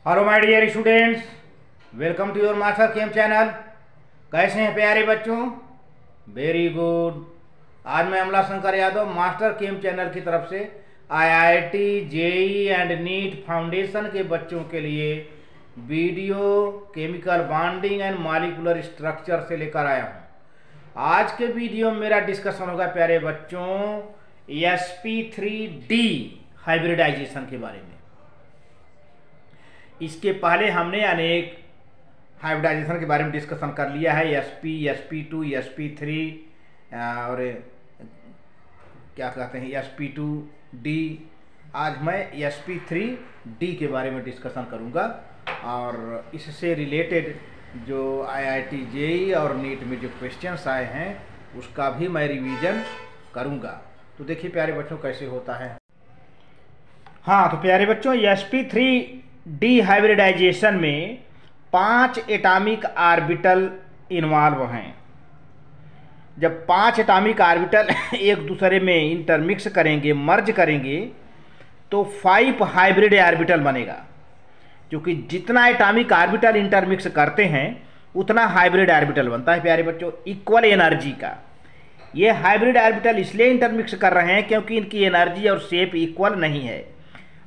Hello my dear students, welcome to your master chem channel. कैसे हैं प्यारे बच्चों? Very good. आज मैं Amala Shankar Yadav master chem channel की तरफ से IIT, JEE and NEET foundation के बच्चों के लिए video chemical bonding and molecular structure से लेकर आया हूं। आज के वीडियो में मेरा डिस्कशन होगा प्यारे बच्चों sp3d हाइब्रिडाइजेशन के बारे में। इसके पहले हमने अनेक हाइब्रिडाइजेशन के बारे में डिस्कशन कर लिया है, sp2, sp3 और क्या कहते हैं sp2d। आज मैं sp3d के बारे में डिस्कशन करूंगा और इससे रिलेटेड जो आईआईटी, जेई और नीट में जो क्वेश्चंस आए हैं उसका भी मैं रिवीजन करूंगा। तो देखिए प्यारे बच्चों कैसे होता है। हाँ तो प्यारे बच्चों sp3d हाइब्रिडाइजेशन में 5 एटॉमिक ऑर्बिटल इन्वॉल्व हैं। जब 5 एटॉमिक ऑर्बिटल एक दूसरे में इंटरमिक्स करेंगे, मर्ज करेंगे, तो 5 हाइब्रिड ऑर्बिटल बनेगा। क्योंकि जितना एटॉमिक ऑर्बिटल इंटरमिक्स करते हैं उतना हाइब्रिड ऑर्बिटल बनता है प्यारे बच्चों, इक्वल एनर्जी का। ये हाइब्रिड ऑर्बिटल इसलिए इंटरमिक्स कर रहे हैं क्योंकि इनकी एनर्जी और शेप इक्वल नहीं है।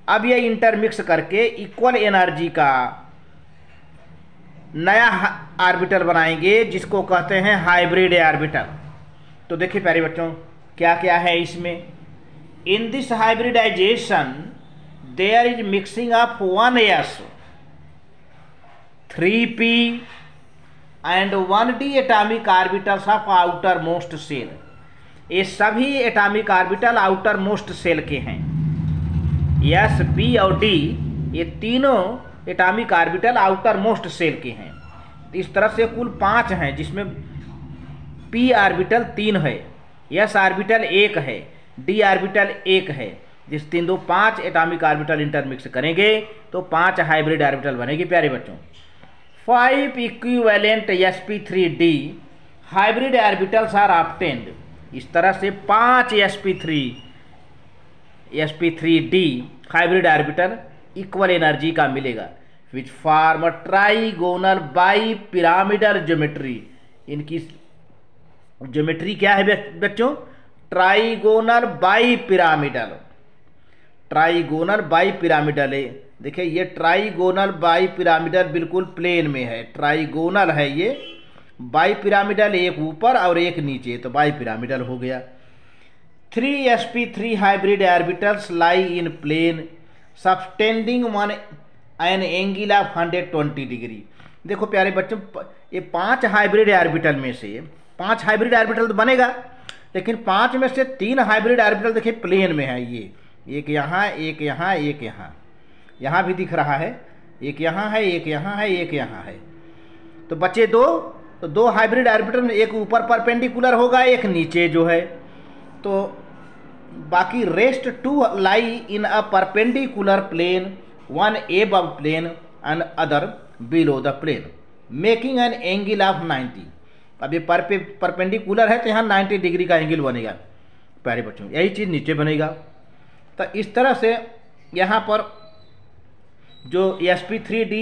अब ये इंटरमिक्स करके इक्वल एनर्जी का नया ऑर्बिटल बनाएंगे जिसको कहते हैं हाइब्रिड ऑर्बिटल। तो देखिए प्यारे बच्चों क्या क्या है इसमें। In this hybridization there is mixing of 1s, 3p and 1d atomic orbitals of outer most shell. ये सभी atomic orbital outer most shell के हैं। एस, पी और डी ये तीनों atomic orbital outer most shell के हैं। इस तरह से कुल 5 हैं, जिसमें पी ऑर्बिटल 3 है, एस ऑर्बिटल 1 है, डी ऑर्बिटल 1 है। जिस 3, 2, 5 एटॉमिक ऑर्बिटल इंटरमिक्स करेंगे तो 5 हाइब्रिड ऑर्बिटल बनेगी प्यारे बच्चों। 5 equivalent sp3d hybrid orbitals are obtained. इस तरह से 5 sp3d hybrid orbital equal energy का मिलेगा, which form trigonal bi pyramidal geometry. इनकी ज्योमेट्री क्या है बच्चों? Trigonal bi pyramidal. Trigonal bi pyramidal है। देखिए ये ट्राइगोनल बाई पिरामिडल बिल्कुल प्लेन में है। ट्राइगोनल है ये, बाई पिरामिडल एक ऊपर और एक नीचे, तो बाई पिरामिडल हो गया। 3 sp3 hybrid orbitals lie in plane subtending one an angle of 120 degree. देखो प्यारे बच्चों ये 5 हाइब्रिड ऑर्बिटल में से 5 हाइब्रिड ऑर्बिटल तो बनेगा, लेकिन 5 में से 3 हाइब्रिड ऑर्बिटल देखिए प्लेन में है। ये एक यहाँ, एक यहाँ, एक यहाँ, यहाँ भी दिख रहा है, एक यहाँ है, एक यहाँ है, एक यहाँ है। तो बचे 2, तो 2 हाइब्रिड ऑर्बिटल में एक ऊपर परपेंडिकुलर होगा, एक नीचे जो है। तो बाकी rest 2 lie in a perpendicular plane, one above plane and other below the plane, making an angle of 90। अब ये परपेंडिकुलर है तो यहाँ 90 डिग्री का एंगल बनेगा प्यारे बच्चों। यही चीज़ नीचे बनेगा। तो इस तरह से यहाँ पर जो sp3d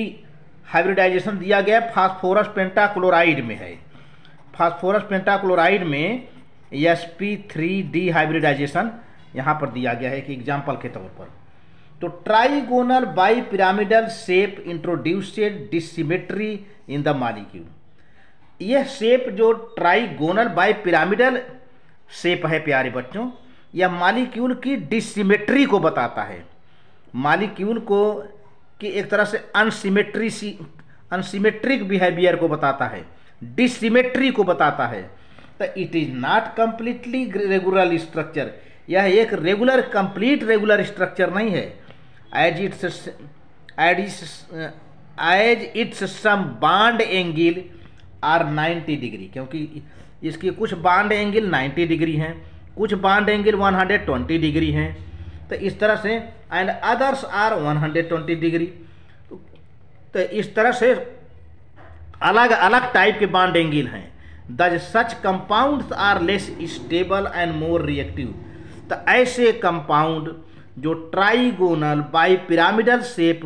हाइब्रिडाइजेशन दिया गया फास्फोरस पेंटाक्लोराइड में है। फास्फोरस पेंटाक्लोराइड में sp3d हाइब्रिडाइजेशन यहाँ पर दिया गया है एक एग्जाम्पल के तौर पर। तो trigonal bipyramidal shape introduced dissymmetry in the molecule. यह शेप जो ट्राइगोनल बाई पिरामिडल शेप है प्यारे बच्चों, यह मॉलिक्यूल की डिसिमेट्री को बताता है। मॉलिक्यूल को कि एक तरह से अनसिमेट्रिक बिहेवियर को बताता है, डिसिमेट्री को बताता है। तो it is not completely regular structure. यह एक रेगुलर, कंप्लीट रेगुलर स्ट्रक्चर नहीं है। As its some bond angle are 90 degree, क्योंकि इसके कुछ बॉन्ड एंगल 90 डिग्री हैं, कुछ बॉन्ड एंगल 120 डिग्री हैं। तो इस तरह से एंड अदर्स आर 120 डिग्री। तो इस तरह से अलग अलग टाइप के बॉन्ड एंगल हैं। The such compounds are less stable and more reactive. तो ऐसे कंपाउंड जो trigonal bipyramidal shape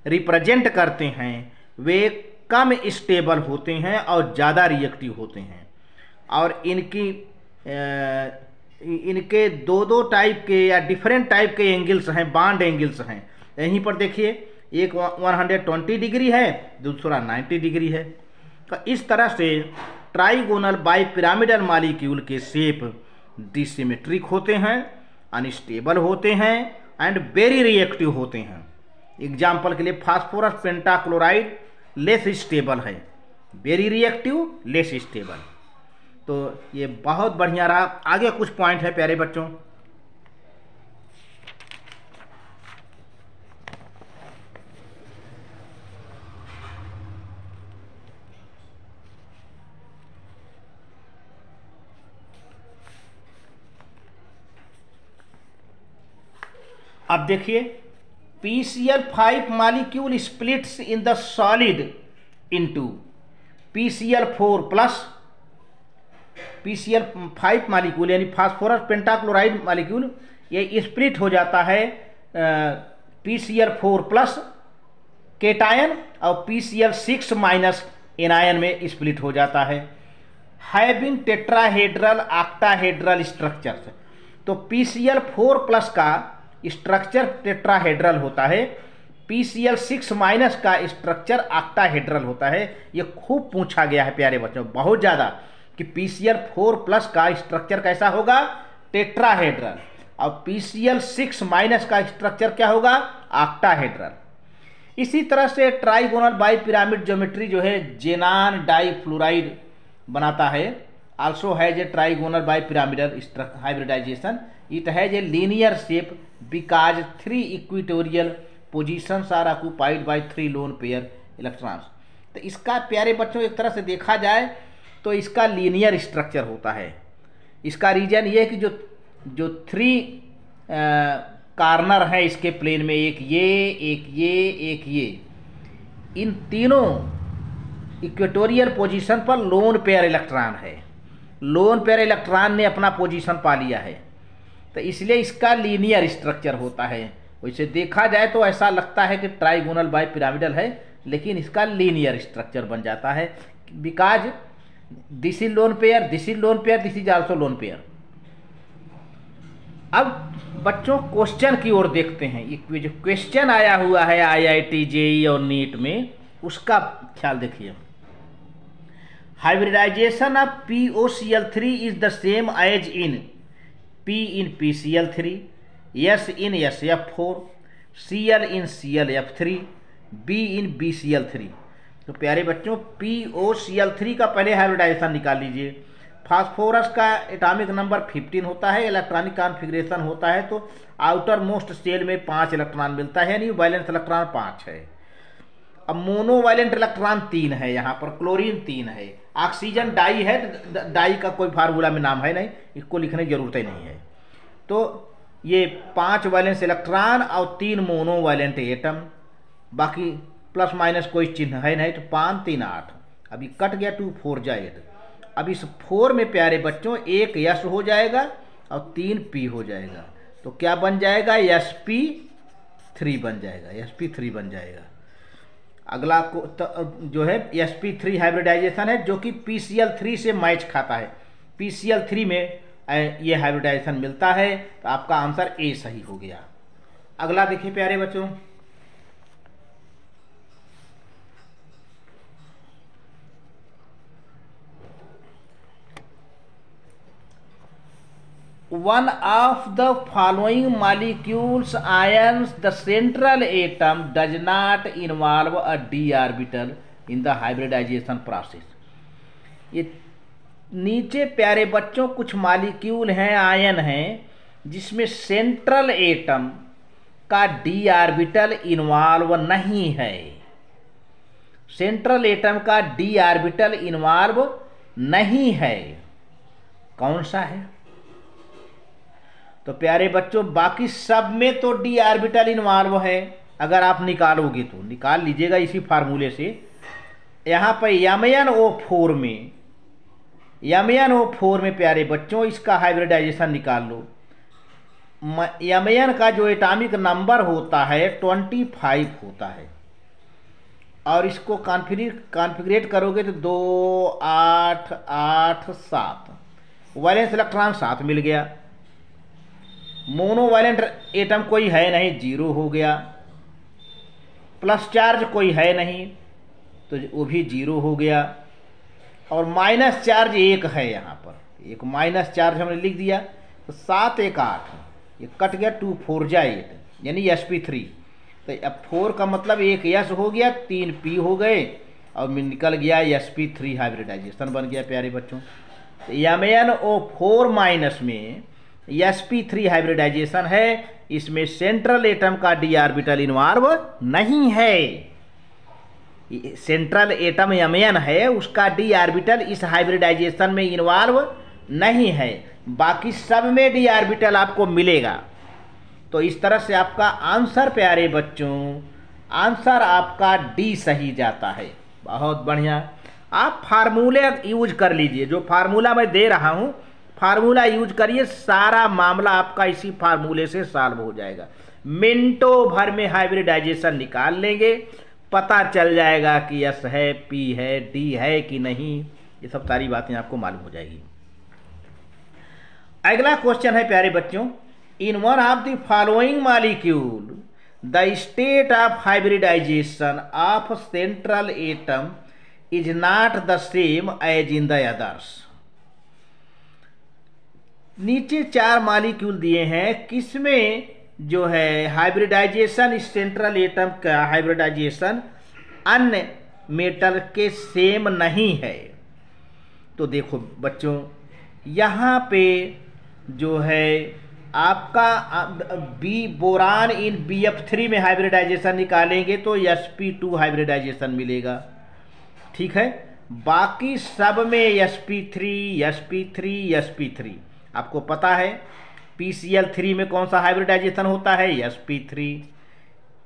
represent करते हैं वे कम स्टेबल होते हैं और ज़्यादा रिएक्टिव होते हैं। और इनके दो टाइप के या डिफरेंट टाइप के एंगल्स हैं, बॉन्ड एंगल्स हैं। यहीं पर देखिए, एक 120 डिग्री है, दूसरा 90 डिग्री है। तो इस तरह से ट्राइगोनल बाई पिरामिडल मॉलिक्यूल के शेप डिसिमेट्रिक होते हैं, अनस्टेबल होते हैं एंड वेरी रिएक्टिव होते हैं। एग्जाम्पल के लिए फास्फोरस पेंटाक्लोराइड लेस स्टेबल है, वेरी रिएक्टिव, लेस स्टेबल। तो ये बहुत बढ़िया रहा। आगे कुछ पॉइंट है प्यारे बच्चों। अब देखिए, PCl5 molecule splits in the solid into PCl4 plus. PCl5 molecule यानी फास्फोरस पेंटाक्लोराइड मॉलिक्यूल ये स्प्लिट हो जाता है PCl4 प्लस केटायन और PCl6 माइनस एनायन में स्प्लिट हो जाता है, हैविंग टेट्राहेड्रल ऑक्टाहेड्रल स्ट्रक्चर्स। तो PCl4 प्लस का स्ट्रक्चर टेट्राहेड्रल होता है, PCl6 माइनस का स्ट्रक्चर ऑक्टाहेड्रल होता है। ये खूब पूछा गया है प्यारे बच्चों, बहुत ज़्यादा, कि PCl4 प्लस का स्ट्रक्चर कैसा होगा, टेट्राहेड्रल, और PCl6 माइनस का स्ट्रक्चर क्या होगा, ऑक्टाहेड्रल। इसी तरह से ट्राइगोनल बाई पिरामिड ज्योमेट्री जो है जेनान डाइफ्लोराइड बनाता है, also has a trigonal bipyramidal hybridization. It has a linear shape because 3 equatorial positions are occupied by 3 lone pair electrons. तो इसका प्यारे बच्चों एक तरह से देखा जाए तो इसका लीनियर स्ट्रक्चर होता है। इसका रीजन ये है कि जो 3 कार्नर है इसके प्लेन में, एक ये, इन तीनों इक्वेटोरियल पोजीशन पर लोन पेयर इलेक्ट्रॉन है। लोन पेयर इलेक्ट्रॉन ने अपना पोजीशन पा लिया है, तो इसलिए इसका लीनियर स्ट्रक्चर होता है। वैसे देखा जाए तो ऐसा लगता है कि ट्राइगोनल बाई पिरामिडल है, लेकिन इसका लीनियर स्ट्रक्चर बन जाता है because this is lone pair, this is lone pair, this is also lone pair. अब बच्चों क्वेश्चन की ओर देखते हैं। ये जो क्वेश्चन आया हुआ है IIT JEE और नीट में, उसका ख्याल देखिए। Hybridization of POCl3 is the same as in P in PCl3, S in SF4, Cl in ClF3, B in BCl3। तो प्यारे बच्चों POCl3 का पहले हाइब्रिडाइजेशन निकाल लीजिए। फास्फोरस का एटॉमिक नंबर 15 होता है, इलेक्ट्रॉनिक कॉन्फ़िगरेशन होता है, तो आउटर मोस्ट शेल में 5 इलेक्ट्रॉन मिलता है, यानी वैलेंस इलेक्ट्रॉन 5 है। अब मोनोवैलेंट इलेक्ट्रॉन 3 है, यहाँ पर क्लोरीन 3 है, ऑक्सीजन डाई है, डाई का कोई फार्मूला में नाम है नहीं, इसको लिखने की जरूरत ही नहीं है। तो ये 5 वैलेंस इलेक्ट्रॉन और 3 मोनोवैलेंट एटम, बाकी प्लस माइनस कोई चिन्ह है नहीं, तो 5 3 8। अभी कट गया 2 4 जाएगा। अब इस 4 में प्यारे बच्चों एक S हो जाएगा और 3 P हो जाएगा, तो क्या बन जाएगा, sp3 बन जाएगा, sp3 बन जाएगा। अगला जो है sp3 हाइब्रिडाइजेशन है, जो कि PCl3 से मैच खाता है। PCl3 में ये हाइब्रिडाइजेशन मिलता है, तो आपका आंसर A सही हो गया। अगला देखिए प्यारे बच्चों, one of the following molecules ions the central atom does not involve a d orbital in the hybridization process। ये नीचे प्यारे बच्चों कुछ मॉलिक्यूल हैं, आयन हैं, जिसमें सेंट्रल एटम का डी ऑर्बिटल इन्वॉल्व नहीं है। सेंट्रल एटम का डी ऑर्बिटल इन्वॉल्व नहीं है, कौन सा है? तो प्यारे बच्चों बाकी सब में तो डी ऑर्बिटल इन्वॉल्व है। अगर आप निकालोगे तो निकाल लीजिएगा इसी फार्मूले से। यहाँ पर MnO4 में प्यारे बच्चों इसका हाइब्रिडाइजेशन निकाल लो। Mn का जो एटॉमिक नंबर होता है 25 होता है, और इसको कॉन्फ़िगरेट करोगे तो 2 8 8 7 वैलेंस इलेक्ट्रॉन 7 मिल गया। मोनोवैलेंट एटम कोई है नहीं, 0 हो गया। प्लस चार्ज कोई है नहीं तो वो भी 0 हो गया। और माइनस चार्ज एक है, यहाँ पर एक माइनस चार्ज हमने लिख दिया तो 7 1 8 ये कट गया, 2 4 जा 8 यानी sp3। तो अब 4 का मतलब एक s हो गया, 3 p हो गए और निकल गया sp3 हाइब्रिडाइजेशन बन गया प्यारे बच्चों। तो MnO4 माइनस में sp3 हाइब्रिडाइजेशन है। इसमें सेंट्रल एटम का d ऑर्बिटल इन्वॉल्व नहीं है। सेंट्रल एटम Mn है, उसका d ऑर्बिटल इस हाइब्रिडाइजेशन में इन्वॉल्व नहीं है, बाकी सब में d ऑर्बिटल आपको मिलेगा। तो इस तरह से आपका आंसर प्यारे बच्चों, आंसर आपका डी सही जाता है। बहुत बढ़िया। आप फार्मूले यूज कर लीजिए, जो फार्मूला मैं दे रहा हूँ फार्मूला यूज करिए, सारा मामला आपका इसी फार्मूले से सॉल्व हो जाएगा। मिनटों भर में हाइब्रिडाइजेशन निकाल लेंगे, पता चल जाएगा कि एस है, पी है, डी है कि नहीं, ये सब सारी बातें आपको मालूम हो जाएगी। अगला क्वेश्चन है प्यारे बच्चों, in one of the following molecule the state of hybridization of central atom is not the same as in the others. नीचे 4 मॉलिक्यूल दिए हैं, किसमें जो है हाइब्रिडाइजेशन इस सेंट्रल एटम का हाइब्रिडाइजेशन अन्य मेटल के सेम नहीं है। तो देखो बच्चों, यहाँ पे जो है आपका बी बोरान इन BF3 में हाइब्रिडाइजेशन निकालेंगे तो sp2 हाइब्रिडाइजेशन मिलेगा, ठीक है। बाकी सब में sp3 आपको पता है। PCl3 में कौन सा हाइब्रिडाइजेशन होता है, sp3।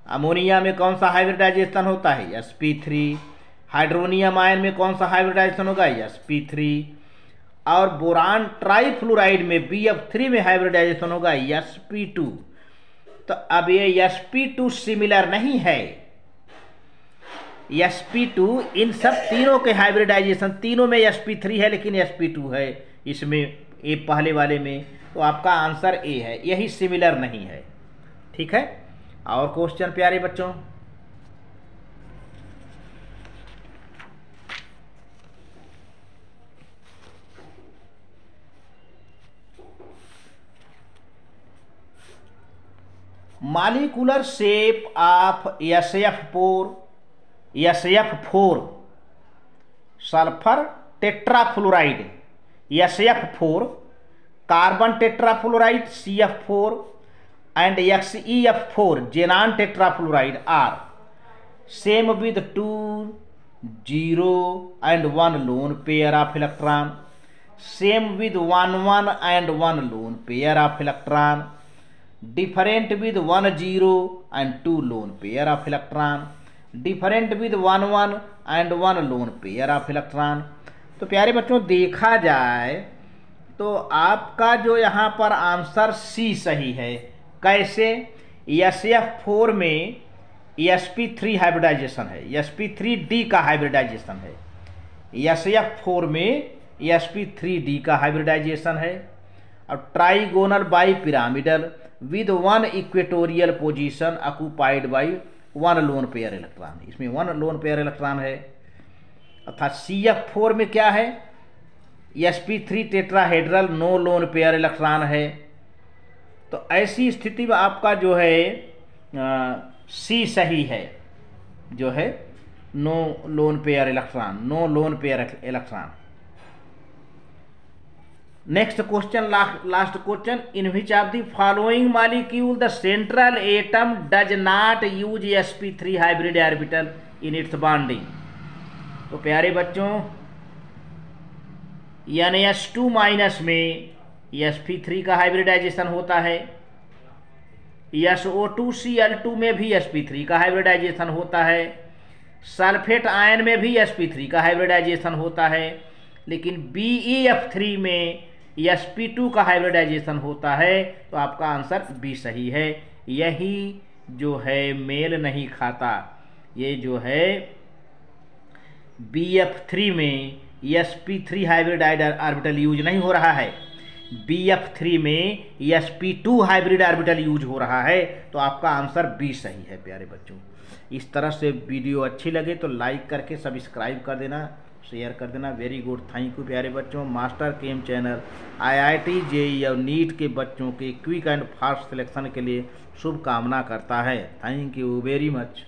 अमोनिया में कौन सा हाइब्रिडाइजेशन होता है, sp3। हाइड्रोनियम आयन में कौन सा हाइब्रिडाइजेशन होगा, sp3। और बोरान ट्राइफ्लोराइड में BF3 में हाइब्रिडाइजेशन होगा sp2। तो अब ये sp2 सिमिलर नहीं है। sp2 इन सब तीनों के हाइब्रिडाइजेशन, तीनों में sp3 है लेकिन sp2 है इसमें, ए पहले वाले में। तो आपका आंसर ए है, यही सिमिलर नहीं है, ठीक है। और क्वेश्चन प्यारे बच्चों, molecular shape of SF4 sulphur tetrafluoride SF4, carbon tetrafluoride CF4 and XeF4 xenon tetrafluoride are same with 2 0 and 1 lone pair of electron, same with 1 1 and 1 lone pair of electron, different with 1 0 and 2 lone pair of electron, different with 1 1 and 1 lone pair of electron। तो प्यारे बच्चों देखा जाए तो आपका जो यहाँ पर आंसर सी सही है। कैसे? SF4 में sp3 हाइब्रिडाइजेशन है, sp3d का हाइब्रिडाइजेशन है। SF4 में sp3d का हाइब्रिडाइजेशन है और trigonal bi pyramidal with 1 equatorial position occupied by 1 loan pair electron. इसमें 1 लोन पेयर इलेक्ट्रॉन है। अर्थात CF4 में क्या है, sp3 tetrahedral no lone pair electron है। तो ऐसी स्थिति में आपका जो है सी सही है, जो है no lone pair electron, no lone pair electron. Next question, last question, in which of the following molecule the central atom does not use sp3 hybrid orbital in its bonding. तो प्यारे बच्चों NS2 माइनस में sp3 का hybridisation होता है, SO2Cl2 में भी sp3 का हाइब्रिडाइजेशन होता है, सल्फेट आयन में भी sp3 का हाइब्रिडाइजेशन होता है, लेकिन BeF3 में sp2 का हाइब्रिडाइजेशन होता है। तो आपका आंसर बी सही है। यही जो है मेल नहीं खाता, ये जो है BF3 में sp3 हाइब्रिड ऑर्बिटल यूज नहीं हो रहा है, BF3 में sp2 हाइब्रिड ऑर्बिटल यूज हो रहा है। तो आपका आंसर बी सही है प्यारे बच्चों। इस तरह से वीडियो अच्छी लगे तो लाइक करके सब्सक्राइब कर देना, शेयर कर देना। वेरी गुड, थैंक यू प्यारे बच्चों। Master chem channel IIT JEE और नीट के बच्चों के क्विक एंड फास्ट सिलेक्शन के लिए शुभकामना करता है। Thank you very much.